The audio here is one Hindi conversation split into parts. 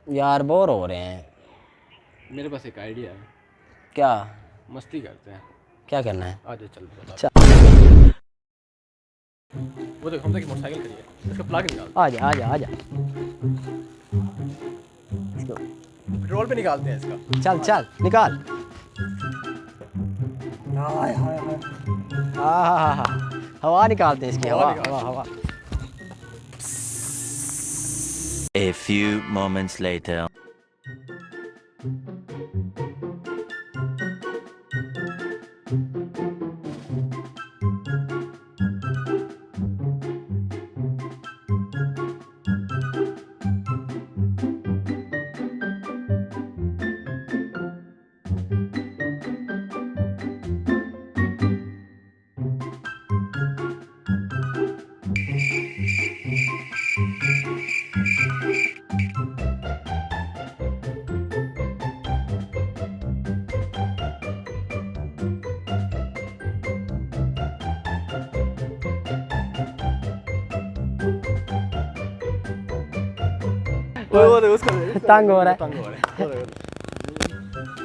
यार बोर हो रहे हैं। मेरे पास एक आइडिया है। क्या? मस्ती करते हैं। क्या करना है? आ जा चल बता। चल। वो देख हमजा की मोटरसाइकिल खड़ी है, इसका प्लग निकाल। आजा आजा आजा। पेट्रोल पे निकालते हैं इसका। चल चल निकाल। हाय हाय हाय। हाँ, हवा निकालते हैं इसकी। हवा हवा निकालते हवा हैं। हवा। A few moments later. वो उसका तंग हो रहा है। तंग हो रहा है।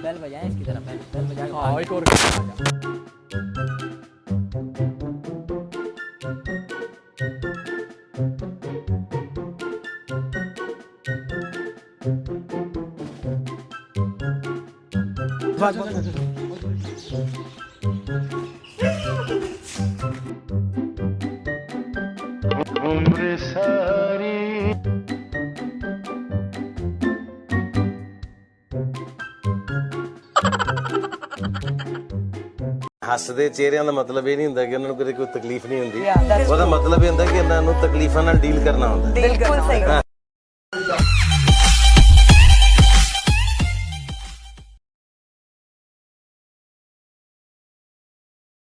बेल बजाएं इसकी तरफ। बेल बजा के हाँ एक और उम्र सारी ਹੱਸਦੇ ਚਿਹਰਿਆਂ ਦਾ ਮਤਲਬ ਇਹ ਨਹੀਂ ਹੁੰਦਾ ਕਿ ਉਹਨਾਂ ਨੂੰ ਕੋਈ ਤਕਲੀਫ ਨਹੀਂ ਹੁੰਦੀ। ਉਹਦਾ ਮਤਲਬ ਇਹ ਹੁੰਦਾ ਕਿ ਇਹਨਾਂ ਨੂੰ ਤਕਲੀਫਾਂ ਨਾਲ ਡੀਲ ਕਰਨਾ ਹੁੰਦਾ। बिल्कुल सही।